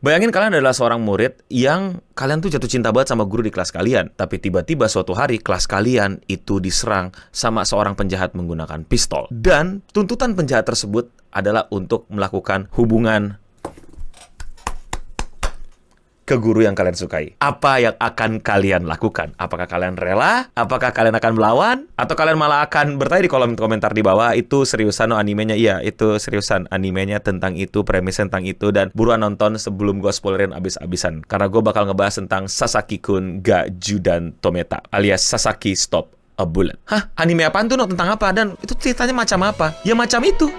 Bayangin kalian adalah seorang murid yang kalian tuh jatuh cinta banget sama guru di kelas kalian. Tapi tiba-tiba suatu hari kelas kalian itu diserang sama seorang penjahat menggunakan pistol. Dan tuntutan penjahat tersebut adalah untuk melakukan hubungan ke guru yang kalian sukai. Apa yang akan kalian lakukan? Apakah kalian rela? Apakah kalian akan melawan? Atau kalian malah akan bertanya di kolom komentar di bawah, itu seriusan animenya? Iya, itu seriusan animenya tentang itu, premisnya tentang itu, dan buruan nonton sebelum gue spoilerin abis-abisan. Karena gue bakal ngebahas tentang Sasaki-kun ga Judan Tometa, alias Sasaki Stop a Bullet. Hah? Anime apaan tuh, tentang apa? Dan itu ceritanya macam apa? Ya macam itu.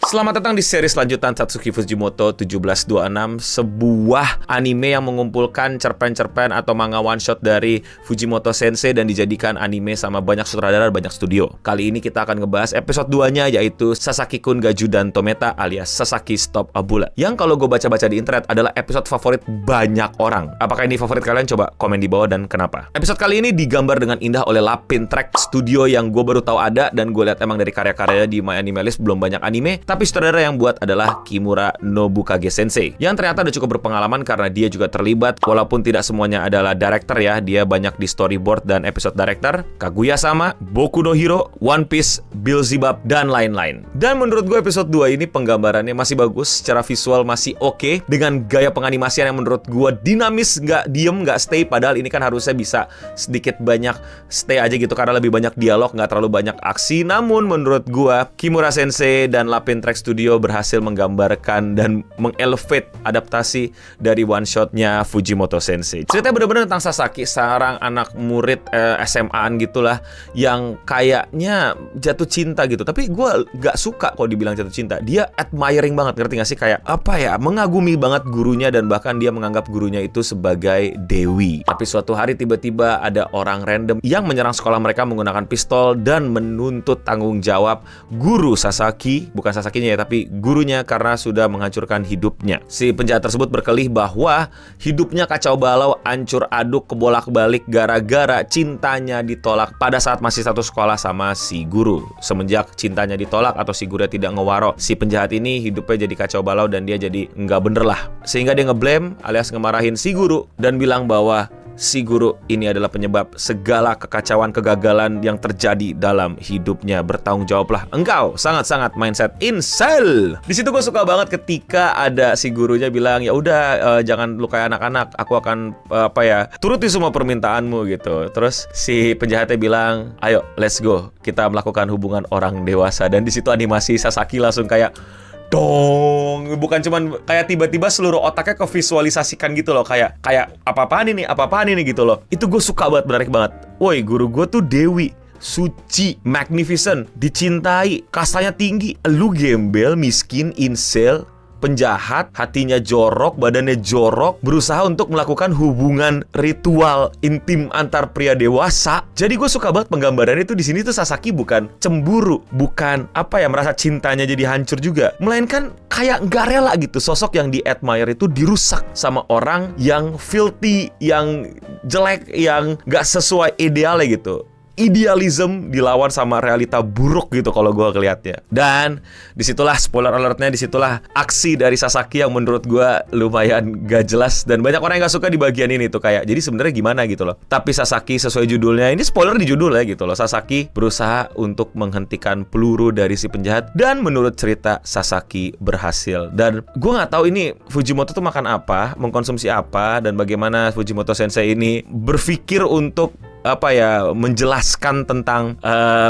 Selamat datang di series lanjutan Satsuki Fujimoto 1726, sebuah anime yang mengumpulkan cerpen-cerpen atau manga one shot dari Fujimoto Sensei dan dijadikan anime sama banyak sutradara, banyak studio. Kali ini kita akan ngebahas episode 2-nya, yaitu Sasaki-kun ga Judan Tometa alias Sasaki Stop a Bullet. Yang kalau gue baca-baca di internet adalah episode favorit banyak orang. Apakah ini favorit kalian? Coba komen di bawah dan kenapa. Episode kali ini digambar dengan indah oleh Lapin Track, studio yang gue baru tahu ada, dan gue lihat emang dari karya-karyanya di My Anime List belum banyak anime, tapi sutradara yang buat adalah Kimura Nobukage Sensei, yang ternyata udah cukup berpengalaman karena dia juga terlibat, walaupun tidak semuanya adalah director ya, dia banyak di storyboard dan episode director, Kaguya-sama, Boku no Hero, One Piece, Beelzebub, dan lain-lain. Dan menurut gue episode 2 ini penggambarannya masih bagus, secara visual masih oke, dengan gaya penganimasian yang menurut gue dinamis, nggak diem, nggak stay, padahal ini kan harusnya bisa sedikit banyak stay aja gitu, karena lebih banyak dialog, nggak terlalu banyak aksi. Namun menurut gue, Kimura Sensei dan Lapin Track Studio berhasil menggambarkan dan mengelevate adaptasi dari one shotnya Fujimoto Sensei. Ceritanya benar-benar tentang Sasaki, seorang anak murid SMA-an gitulah, yang kayaknya jatuh cinta gitu. Tapi gue gak suka kalau dibilang jatuh cinta. Dia admiring banget, ngerti gak sih? Kayak apa ya, mengagumi banget gurunya, dan bahkan dia menganggap gurunya itu sebagai dewi. Tapi suatu hari tiba-tiba ada orang random yang menyerang sekolah mereka menggunakan pistol dan menuntut tanggung jawab guru Sasaki, bukan Sasaki ya, tapi gurunya, karena sudah menghancurkan hidupnya. Si penjahat tersebut berkelih bahwa hidupnya kacau balau, ancur aduk, kebolak-balik gara-gara cintanya ditolak pada saat masih satu sekolah sama si guru. Semenjak cintanya ditolak atau si gurunya tidak ngewaro, si penjahat ini hidupnya jadi kacau balau dan dia jadi nggak bener lah. Sehingga dia ngeblame alias ngemarahin si guru dan bilang bahwa si guru ini adalah penyebab segala kekacauan, kegagalan yang terjadi dalam hidupnya. Bertanggung jawablah engkau, sangat-sangat mindset incel. Di situ gue suka banget ketika ada si gurunya bilang, ya udah jangan lu kayak anak-anak, aku akan turuti semua permintaanmu gitu. Terus si penjahatnya bilang, ayo let's go, kita melakukan hubungan orang dewasa. Dan di situ animasi Sasaki langsung kayak dong, bukan cuman kayak tiba-tiba seluruh otaknya kevisualisasikan gitu loh, kayak apa-apaan ini gitu loh. Itu gue suka banget, menarik banget. Woi, guru gue tuh dewi, suci, magnificent, dicintai, kastanya tinggi. Lu gembel, miskin, incel, penjahat, hatinya jorok, badannya jorok, berusaha untuk melakukan hubungan ritual intim antar pria dewasa. Jadi gue suka banget penggambaran itu di sini tuh. Sasaki bukan cemburu, bukan merasa cintanya jadi hancur juga, melainkan kayak nggak rela gitu sosok yang di-admire itu dirusak sama orang yang filthy, yang jelek, yang nggak sesuai idealnya gitu. Idealism dilawan sama realita buruk gitu kalau gue ngeliatnya. Dan disitulah spoiler alertnya, disitulah aksi dari Sasaki yang menurut gue lumayan gak jelas, dan banyak orang yang gak suka di bagian ini tuh, kayak jadi sebenarnya gimana gitu loh. Tapi Sasaki sesuai judulnya, ini spoiler di judul ya gitu loh, Sasaki berusaha untuk menghentikan peluru dari si penjahat, dan menurut cerita Sasaki berhasil. Dan gue gak tahu ini Fujimoto tuh makan apa, mengkonsumsi apa, dan bagaimana Fujimoto Sensei ini berpikir untuk menjelaskan tentang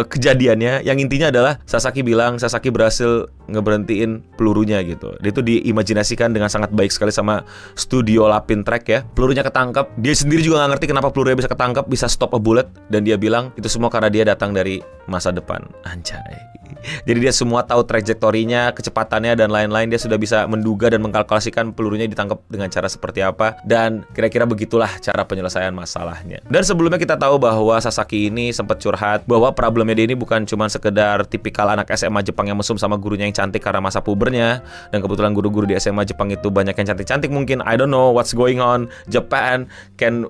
kejadiannya. Yang intinya adalah Sasaki bilang Sasaki berhasil ngeberhentiin pelurunya gitu. Dia itu diimajinasikan dengan sangat baik sekali sama studio Lapin Track ya. Pelurunya ketangkep, dia sendiri juga gak ngerti kenapa pelurunya bisa ketangkep, bisa stop a bullet. Dan dia bilang itu semua karena dia datang dari masa depan. Anjay. Jadi dia semua tahu trajektorinya, kecepatannya, dan lain-lain. Dia sudah bisa menduga dan mengkalkulasikan pelurunya ditangkap dengan cara seperti apa. Dan kira-kira begitulah cara penyelesaian masalahnya. Dan sebelumnya kita tahu bahwa Sasaki ini sempat curhat bahwa problemnya dia ini bukan cuma sekedar tipikal anak SMA Jepang yang mesum sama gurunya yang cantik karena masa pubernya. Dan kebetulan guru-guru di SMA Jepang itu banyak yang cantik-cantik mungkin. I don't know what's going on Japan. Can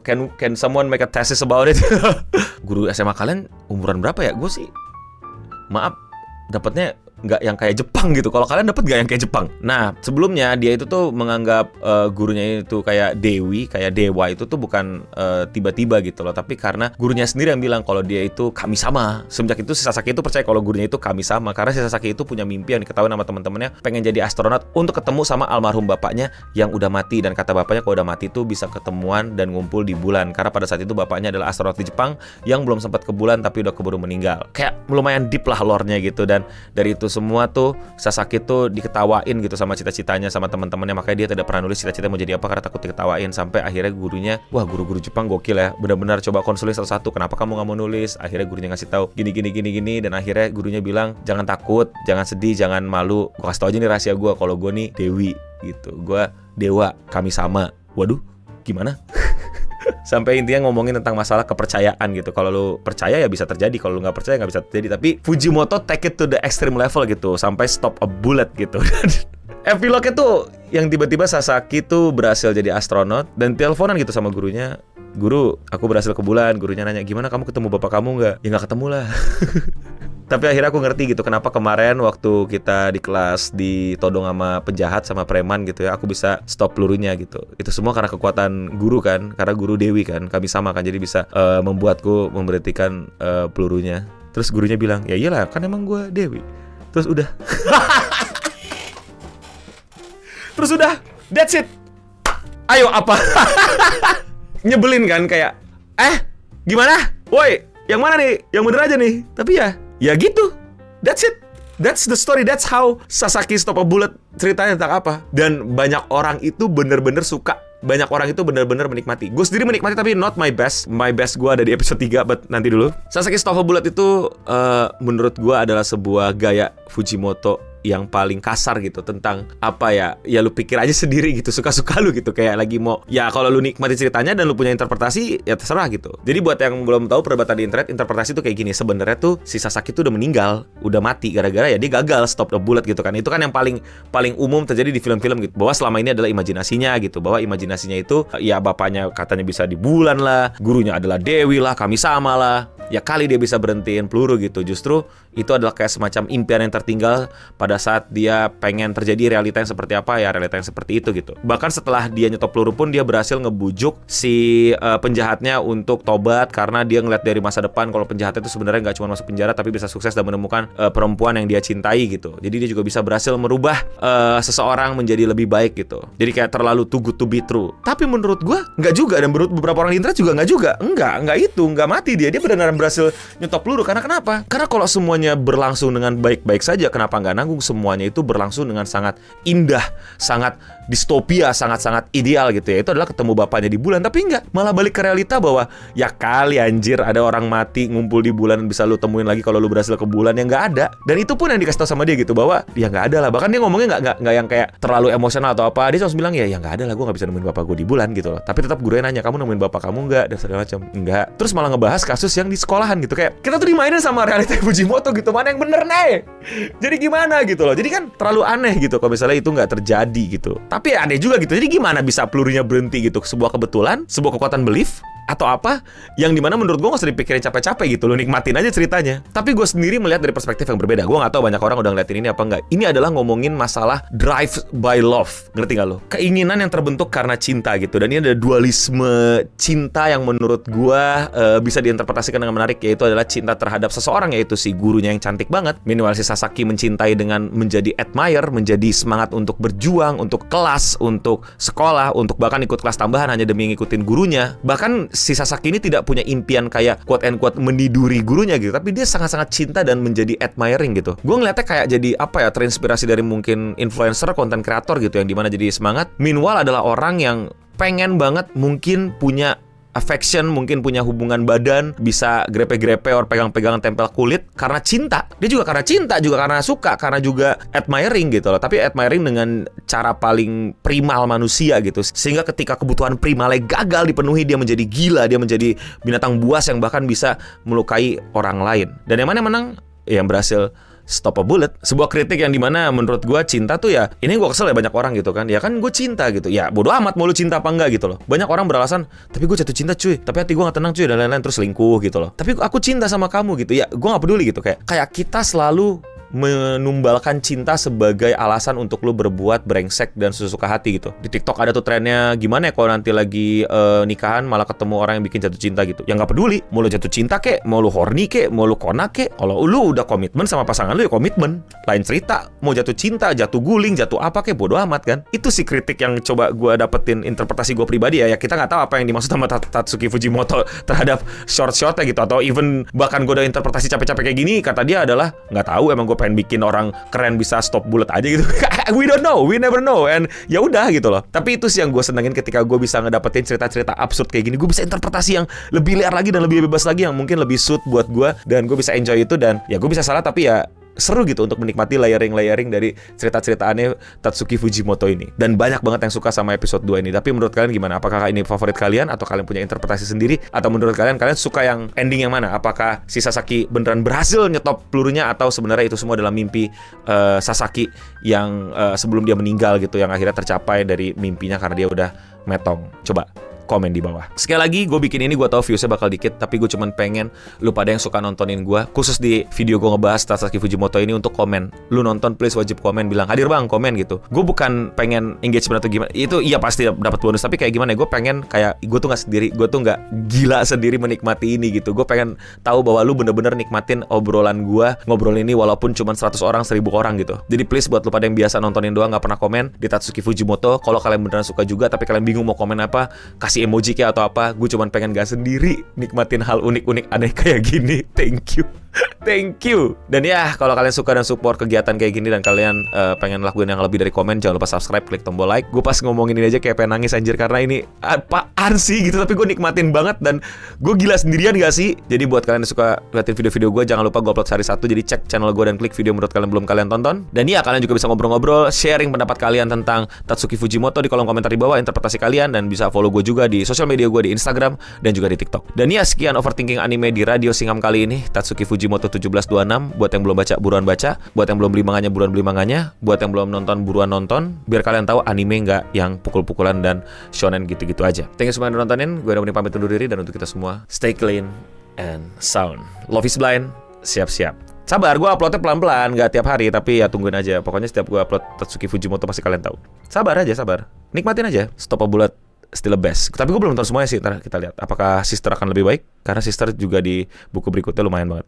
someone make a thesis about it? Guru SMA kalian umuran berapa ya? Gue sih maaf dapatnya nggak yang kayak Jepang gitu. Kalau kalian dapat nggak yang kayak Jepang? Nah, sebelumnya dia itu tuh menganggap gurunya itu kayak dewi, kayak dewa. Itu tuh bukan tiba-tiba gitu loh, tapi karena gurunya sendiri yang bilang kalau dia itu kami-sama. Semenjak itu si Sasaki itu percaya kalau gurunya itu kami-sama, karena si Sasaki itu punya mimpi yang diketahui sama teman-temannya, pengen jadi astronot untuk ketemu sama almarhum bapaknya yang udah mati. Dan kata bapaknya kalau udah mati itu bisa ketemuan dan ngumpul di bulan, karena pada saat itu bapaknya adalah astronot di Jepang yang belum sempat ke bulan tapi udah keburu meninggal. Kayak lumayan deep lah lore-nya gitu. Dan dari itu semua tuh Sasaki tuh diketawain gitu sama cita-citanya sama teman-temannya, makanya dia tidak pernah nulis cita-cita mau jadi apa karena takut diketawain. Sampai akhirnya gurunya, wah guru-guru Jepang gokil ya, benar-benar coba konsulin satu-satu, kenapa kamu nggak mau nulis. Akhirnya gurunya ngasih tahu gini, dan akhirnya gurunya bilang jangan takut, jangan sedih, jangan malu, gua kasih tau aja nih rahasia gua, kalau gua nih dewi gitu, gua dewa, kami sama. Waduh, gimana? Sampai intinya ngomongin tentang masalah kepercayaan gitu. Kalau lu percaya ya bisa terjadi, kalau lu nggak percaya nggak bisa terjadi. Tapi Fujimoto take it to the extreme level gitu, sampai stop a bullet gitu. Epilognya tuh yang tiba-tiba Sasaki tuh berhasil jadi astronot dan teleponan gitu sama gurunya. Guru, aku berhasil ke bulan. Gurunya nanya, gimana kamu ketemu bapak kamu nggak? Ya nggak ketemu lah. Tapi akhirnya aku ngerti gitu kenapa kemarin waktu kita di kelas ditodong sama penjahat sama preman gitu ya, aku bisa stop pelurunya gitu. Itu semua karena kekuatan guru kan, karena guru dewi kan, kami sama kan, jadi bisa membuatku memberhentikan pelurunya. Terus gurunya bilang, ya iyalah kan emang gue dewi. Terus udah. Terus udah, that's it. Ayo apa? Nyebelin kan kayak, gimana? Woi, yang mana nih? Yang bener aja nih. Tapi ya gitu. That's it. That's the story. That's how Sasaki Stop a Bullet ceritanya tentang apa. Dan banyak orang itu bener-bener suka. Banyak orang itu bener-bener menikmati. Gue sendiri menikmati tapi not my best. My best gue ada di episode 3, but nanti dulu. Sasaki Stop a Bullet itu menurut gue adalah sebuah gaya Fujimoto yang paling kasar gitu tentang apa ya lu pikir aja sendiri gitu, suka-suka lu gitu, kayak lagi mau ya kalau lu nikmati ceritanya dan lu punya interpretasi ya terserah gitu. Jadi buat yang belum tahu perdebatan di internet, interpretasi tuh kayak gini, sebenarnya tuh si Sasaki tuh udah meninggal, udah mati gara-gara ya dia gagal stop the bullet gitu kan. Itu kan yang paling umum terjadi di film-film gitu, bahwa selama ini adalah imajinasinya gitu, bahwa imajinasinya itu ya bapaknya katanya bisa di bulan lah, gurunya adalah dewi lah, kami sama lah, ya kali dia bisa berhentiin peluru gitu. Justru itu adalah kayak semacam impian yang tertinggal pada saat dia pengen terjadi realita yang seperti apa, ya realita yang seperti itu gitu. Bahkan setelah dia nyetop peluru pun dia berhasil ngebujuk si penjahatnya untuk tobat, karena dia ngeliat dari masa depan kalau penjahatnya itu sebenarnya nggak cuma masuk penjara tapi bisa sukses dan menemukan perempuan yang dia cintai gitu. Jadi dia juga bisa berhasil merubah seseorang menjadi lebih baik gitu. Jadi kayak terlalu too good to be true. Tapi menurut gue nggak juga, dan menurut beberapa orang di internet juga nggak juga. Nggak mati dia benar-benar berhasil nyetop peluru. Karena kenapa? Karena kalau semuanya berlangsung dengan baik-baik saja, kenapa nggak nanggung semuanya itu berlangsung dengan sangat indah, sangat distopia, sangat-sangat ideal gitu ya. Itu adalah ketemu bapaknya di bulan. Tapi enggak, malah balik ke realita bahwa ya kali anjir ada orang mati ngumpul di bulan, bisa lu temuin lagi kalau lu berhasil ke bulan, yang nggak ada. Dan itu pun yang dikasih tau sama dia gitu, bahwa ya nggak ada lah. Bahkan dia ngomongnya nggak yang kayak terlalu emosional atau apa. Dia cuma bilang ya nggak ada lah, gue nggak bisa nemuin bapak gue di bulan gitu loh. Tapi tetap gurunya nanya, kamu nemuin bapak kamu nggak, dan segala macam. Enggak. Terus malah ngebahas kasus yang di sekolahan gitu, kayak kita tuh dimainin sama realita Fujimoto gitu, mana yang bener nih? Jadi gimana gitu loh. Jadi kan terlalu aneh gitu kalau misalnya itu nggak terjadi gitu. Tapi aneh juga gitu. Jadi gimana bisa pelurunya berhenti gitu? Sebuah kebetulan, sebuah kekuatan belief, atau apa yang dimana menurut gue gak usah dipikirin capek-capek gitu, lo nikmatin aja ceritanya. Tapi gue sendiri melihat dari perspektif yang berbeda. Gue gak tahu banyak orang udah ngeliatin ini apa enggak. Ini adalah ngomongin masalah drive by love, ngerti gak lo? Keinginan yang terbentuk karena cinta gitu. Dan ini ada dualisme cinta yang menurut gue bisa diinterpretasikan dengan menarik, yaitu adalah cinta terhadap seseorang, yaitu si gurunya yang cantik banget. Minimal si Sasaki mencintai dengan menjadi admire, menjadi semangat untuk berjuang, untuk kelas, untuk sekolah, untuk bahkan ikut kelas tambahan hanya demi ngikutin gurunya. Bahkan si Sasaki ini tidak punya impian kayak quote and quote meniduri gurunya gitu, tapi dia sangat-sangat cinta dan menjadi admiring gitu. Gue ngeliatnya kayak jadi apa ya, terinspirasi dari mungkin influencer, content creator gitu, yang dimana jadi semangat. Meanwhile adalah orang yang pengen banget mungkin punya affection, mungkin punya hubungan badan, bisa grepe-grepe or pegang-pegang tempel kulit karena cinta. Dia juga karena cinta, juga karena suka, karena juga admiring gitu loh. Tapi admiring dengan cara paling primal manusia gitu. Sehingga ketika kebutuhan primalnya gagal dipenuhi, dia menjadi gila, dia menjadi binatang buas yang bahkan bisa melukai orang lain. Dan yang mana menang? Yang berhasil Stop a Bullet. Sebuah kritik yang dimana menurut gue cinta tuh ya, ini gue kesel ya banyak orang gitu kan. Ya kan gue cinta gitu. Ya bodo amat mau lu cinta apa enggak gitu loh. Banyak orang beralasan, tapi gue jatuh cinta cuy, tapi hati gue gak tenang cuy, dan lain-lain, terus selingkuh gitu loh. Tapi aku cinta sama kamu gitu. Ya gue gak peduli gitu. Kayak kita selalu menumbalkan cinta sebagai alasan untuk lu berbuat brengsek dan sesuka hati gitu. Di TikTok ada tuh trennya, gimana ya kalau nanti lagi nikahan malah ketemu orang yang bikin jatuh cinta gitu. Ya nggak peduli, mau lu jatuh cinta kek, mau lu horny kek, mau lu konak kek. Kalau lu udah komitmen sama pasangan lu ya komitmen. Lain cerita, mau jatuh cinta, jatuh guling, jatuh apa kek, bodo amat kan. Itu sih kritik yang coba gue dapetin, interpretasi gue pribadi ya. Ya kita nggak tahu apa yang dimaksud sama Tatsuki Fujimoto terhadap short-shortnya gitu, atau even bahkan gue udah interpretasi capek-capek kayak gini, kata dia adalah nggak tahu, emang gue pengen bikin orang keren bisa stop bullet aja gitu. We don't know, we never know, and ya udah gitu loh. Tapi itu sih yang gue senengin ketika gue bisa ngedapetin cerita-cerita absurd kayak gini. Gue bisa interpretasi yang lebih liar lagi dan lebih bebas lagi, yang mungkin lebih suit buat gue, dan gue bisa enjoy itu. Dan ya gue bisa salah, tapi ya seru gitu untuk menikmati layering dari cerita-cerita aneh Tatsuki Fujimoto ini. Dan banyak banget yang suka sama episode 2 ini. Tapi menurut kalian gimana? Apakah ini favorit kalian? Atau kalian punya interpretasi sendiri? Atau menurut kalian suka yang ending yang mana? Apakah si Sasaki beneran berhasil nyetop pelurunya? Atau sebenarnya itu semua adalah mimpi Sasaki yang sebelum dia meninggal gitu, yang akhirnya tercapai dari mimpinya karena dia udah metong? Coba komen di bawah. Sekali lagi, gue bikin ini, gue tahu viewsnya bakal dikit, tapi gue cuman pengen lu pada yang suka nontonin gue, khusus di video gue ngebahas Tatsuki Fujimoto ini, untuk komen. Lu nonton, please wajib komen, bilang hadir bang, komen gitu. Gue bukan pengen engagement atau gimana, itu iya pasti dapat bonus, tapi kayak gimana ya, gue pengen kayak gue tuh nggak sendiri, gue tuh nggak gila sendiri menikmati ini gitu. Gue pengen tahu bahwa lu bener-bener nikmatin obrolan gue, ngobrol ini walaupun cuma 100 orang, 1000 orang gitu. Jadi please buat lu pada yang biasa nontonin doang, nggak pernah komen di Tatsuki Fujimoto, kalau kalian beneran suka juga tapi kalian bingung mau komen apa, kasih emoji kayak atau apa, gue cuman pengen gak sendiri nikmatin hal unik-unik aneh kayak gini. Thank you. Thank you. Dan ya, kalau kalian suka dan support kegiatan kayak gini, dan kalian pengen lakuin yang lebih dari komen, jangan lupa subscribe, klik tombol like. Gue pas ngomongin ini aja kayak pengen nangis anjir, karena ini apaan sih gitu, tapi gue nikmatin banget dan gue gila sendirian gak sih. Jadi buat kalian yang suka liatin video-video gue, jangan lupa gue upload sehari satu, jadi cek channel gue dan klik video menurut kalian belum kalian tonton. Dan ya, kalian juga bisa ngobrol-ngobrol, sharing pendapat kalian tentang Tatsuki Fujimoto di kolom komentar di bawah, interpretasi kalian, dan bisa follow gue juga di sosial media gue, di Instagram dan juga di TikTok. Dan ya, sekian overthinking anime di Radio Singham kali ini, Tatsuki Fujimoto 1726. Buat yang belum baca, buruan baca. Buat yang belum beli manganya, buruan beli manganya. Buat yang belum nonton, buruan nonton, biar kalian tahu anime nggak yang pukul-pukulan dan shonen gitu-gitu aja. Thank you semua yang udah nontonin. Gue udah pamit undur diri, dan untuk kita semua, stay clean and sound. Love is blind. Siap-siap. Sabar, gue uploadnya pelan-pelan, nggak tiap hari, tapi ya tungguin aja. Pokoknya setiap gue upload Tatsuki Fujimoto pasti kalian tahu. Sabar aja, sabar. Nikmatin aja. Stop a Bullet still the best. Tapi gue belum nonton semuanya sih. Ntar kita lihat apakah Sister akan lebih baik, karena Sister juga di buku berikutnya lumayan banget.